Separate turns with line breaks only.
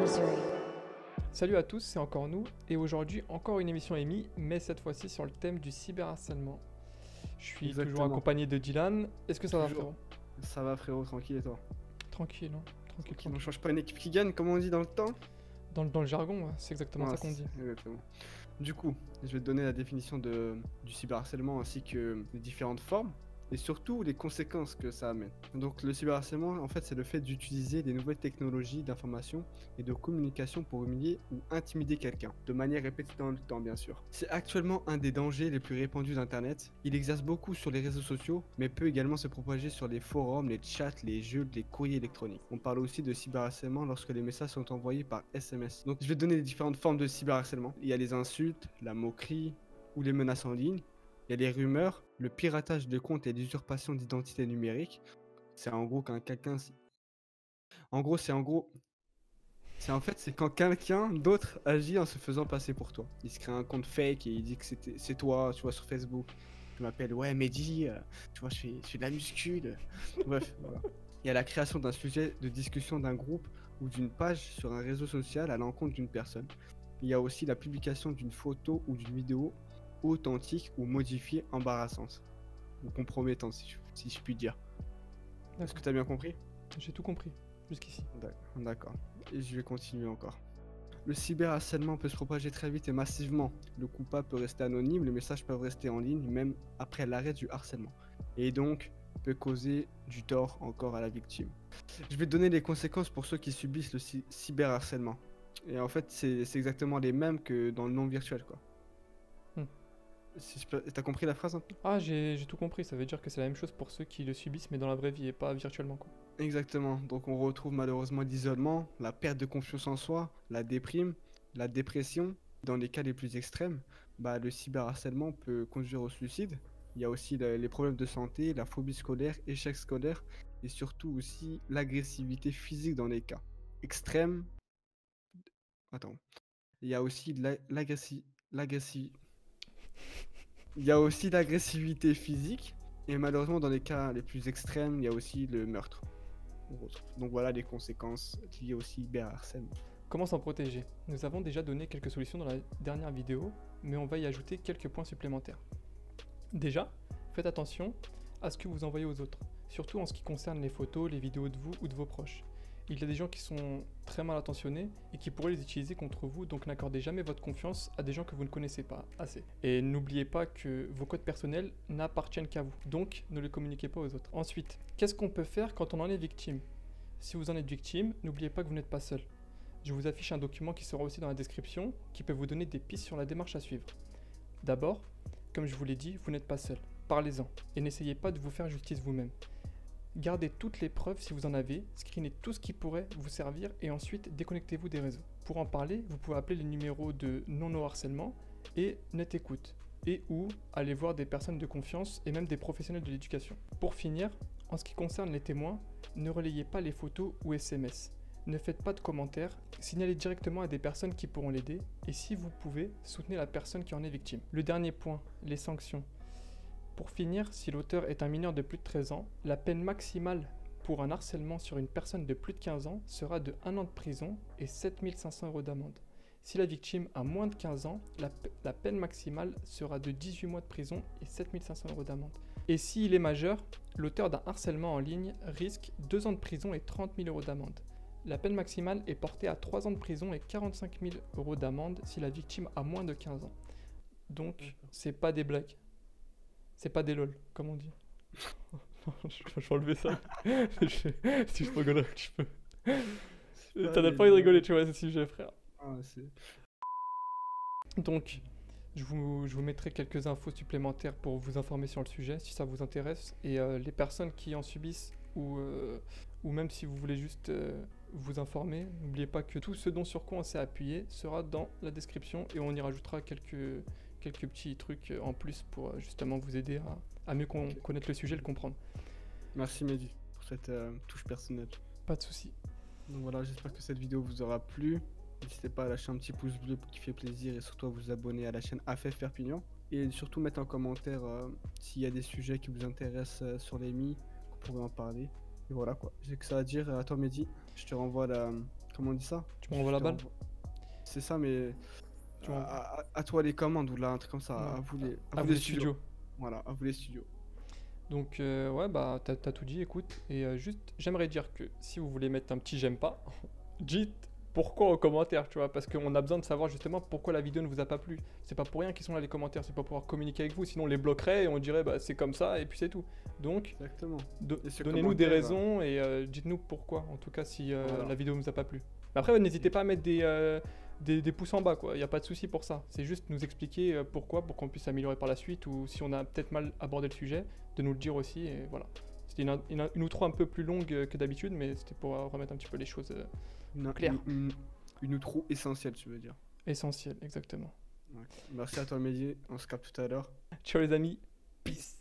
Missouri.
Salut à tous, c'est encore nous, et aujourd'hui encore une émission émise, mais cette fois-ci sur le thème du cyberharcèlement. Je suis toujours
Exactement.
accompagné de Dylan. Est-ce que ça va,
Toujours.
frérot?
Ça va frérot, tranquille et toi?
Tranquille, hein.
On
Tranquille.
change pas une équipe qui gagne, comme on dit dans le temps?
Dans le jargon, ouais, c'est exactement
Ah,
ça qu'on dit.
Exactement. Du coup, je vais te donner la définition du cyberharcèlement ainsi que les différentes formes et surtout les conséquences que ça amène. Donc le cyberharcèlement, en fait, c'est le fait d'utiliser des nouvelles technologies d'information et de communication pour humilier ou intimider quelqu'un, de manière répétée dans le temps, bien sûr. C'est actuellement un des dangers les plus répandus d'Internet. Il exerce beaucoup sur les réseaux sociaux, mais peut également se propager sur les forums, les chats, les jeux, les courriers électroniques. On parle aussi de cyberharcèlement lorsque les messages sont envoyés par SMS. Donc je vais te donner les différentes formes de cyberharcèlement. Il y a les insultes, la moquerie ou les menaces en ligne. Il y a les rumeurs, le piratage de comptes et l'usurpation d'identité numérique. C'est en gros quand quelqu'un... C'est en fait, c'est quand quelqu'un d'autre agit en se faisant passer pour toi. Il se crée un compte fake et il dit que c'est toi, tu vois, sur Facebook. Je m'appelle, ouais, Mehdi, tu vois, je fais de la muscu. Bref, voilà. Il y a la création d'un sujet de discussion d'un groupe ou d'une page sur un réseau social à l'encontre d'une personne. Il y a aussi la publication d'une photo ou d'une vidéo authentique ou modifiée embarrassante. Ou compromettante, si je puis dire. Est-ce que tu as bien compris?
J'ai tout compris, jusqu'ici.
D'accord. Et je vais continuer encore. Le cyberharcèlement peut se propager très vite et massivement. Le coupable peut rester anonyme, les messages peuvent rester en ligne même après l'arrêt du harcèlement. Et donc peut causer du tort encore à la victime. Je vais te donner les conséquences pour ceux qui subissent le cyberharcèlement. Et en fait, c'est exactement les mêmes que dans le non virtuel, quoi. T'as compris la phrase un peu?
Ah, j'ai tout compris, ça veut dire que c'est la même chose pour ceux qui le subissent, mais dans la vraie vie et pas virtuellement, quoi.
Exactement. Donc on retrouve malheureusement l'isolement, la perte de confiance en soi, la déprime, la dépression. Dans les cas les plus extrêmes, le cyberharcèlement peut conduire au suicide. Il y a aussi les problèmes de santé, la phobie scolaire, échec scolaire et surtout aussi l'agressivité physique dans les cas extrêmes. Attends. Il y a aussi il y a aussi l'agressivité physique et malheureusement dans les cas les plus extrêmes, il y a aussi le meurtre. Donc voilà les conséquences liées au cyberharcèlement.
Comment s'en protéger? Nous avons déjà donné quelques solutions dans la dernière vidéo, mais on va y ajouter quelques points supplémentaires. Déjà, faites attention à ce que vous envoyez aux autres, surtout en ce qui concerne les photos, les vidéos de vous ou de vos proches. Il y a des gens qui sont très mal intentionnés et qui pourraient les utiliser contre vous, donc n'accordez jamais votre confiance à des gens que vous ne connaissez pas assez. Et n'oubliez pas que vos codes personnels n'appartiennent qu'à vous, donc ne les communiquez pas aux autres. Ensuite, qu'est-ce qu'on peut faire quand on en est victime? Si vous en êtes victime, n'oubliez pas que vous n'êtes pas seul. Je vous affiche un document qui sera aussi dans la description, qui peut vous donner des pistes sur la démarche à suivre. D'abord, comme je vous l'ai dit, vous n'êtes pas seul. Parlez-en et n'essayez pas de vous faire justice vous-même. Gardez toutes les preuves si vous en avez, screenez tout ce qui pourrait vous servir et ensuite déconnectez-vous des réseaux. Pour en parler, vous pouvez appeler les numéros de non-harcèlement et Net Écoute et ou aller voir des personnes de confiance et même des professionnels de l'éducation. Pour finir, en ce qui concerne les témoins, ne relayez pas les photos ou SMS. Ne faites pas de commentaires, signalez directement à des personnes qui pourront l'aider et si vous pouvez, soutenez la personne qui en est victime. Le dernier point, les sanctions. Pour finir, si l'auteur est un mineur de plus de 13 ans, la peine maximale pour un harcèlement sur une personne de plus de 15 ans sera de 1 an de prison et 7 500 € d'amende. Si la victime a moins de 15 ans, la peine maximale sera de 18 mois de prison et 7 500 € d'amende. Et s'il est majeur, l'auteur d'un harcèlement en ligne risque 2 ans de prison et 30 000 € d'amende. La peine maximale est portée à 3 ans de prison et 45 000 € d'amende si la victime a moins de 15 ans. Donc, c'est pas des blagues. C'est pas des lol, comme on dit. Je vais enlever ça. Si je rigole un petit peu. T'as pas envie de rigoler, tu vois, c'est si j'ai frère. Donc, je vous mettrai quelques infos supplémentaires pour vous informer sur le sujet, si ça vous intéresse. Et les personnes qui en subissent, ou même si vous voulez juste vous informer, n'oubliez pas que tout ce sur quoi on s'est appuyé sera dans la description et on y rajoutera quelques petits trucs en plus pour justement vous aider à mieux connaître le sujet et le comprendre.
Merci Mehdi pour cette touche personnelle.
Pas de soucis.
Donc voilà, j'espère que cette vidéo vous aura plu. N'hésitez pas à lâcher un petit pouce bleu qui fait plaisir et surtout à vous abonner à la chaîne AFF Perpignan. Et surtout mettre en commentaire s'il y a des sujets qui vous intéressent sur les Mi, qu'on pourrait en parler. Et voilà quoi, j'ai que ça à dire. À toi Mehdi, je te renvoie comment on dit ça?
Tu m'envoies la
Je
balle?
t'envoie- C'est ça, mais
Tu m'envoies-
à toi les commandes ou là, un truc comme ça.
Ouais.
À vous les,
À vous les studios.
Voilà, à vous les studios.
Donc ouais, bah t'as tout dit, écoute. Et juste, j'aimerais dire que si vous voulez mettre un petit j'aime pas, dites pourquoi en commentaire, tu vois, parce qu'on a besoin de savoir justement pourquoi la vidéo ne vous a pas plu. C'est pas pour rien qu'ils sont là les commentaires, c'est pas pour pouvoir communiquer avec vous, sinon on les bloquerait et on dirait bah c'est comme ça et puis c'est tout. Donc
Exactement. Et ce
donnez-nous des
commentaire,
raisons et dites-nous pourquoi, en tout cas si
Voilà.
la vidéo ne vous a pas plu. Mais après n'hésitez pas à mettre des pouces en bas, quoi, il n'y a pas de souci pour ça. C'est juste nous expliquer pourquoi, pour qu'on puisse améliorer par la suite, ou si on a peut-être mal abordé le sujet, de nous le dire aussi, et voilà. C'était une outro un peu plus longue que d'habitude, mais c'était pour remettre un petit peu les choses claires.
Une outro essentielle, tu veux dire.
Essentielles, exactement.
Ouais. Merci à toi, Mehdi. On se capte tout à l'heure.
Ciao les amis, peace.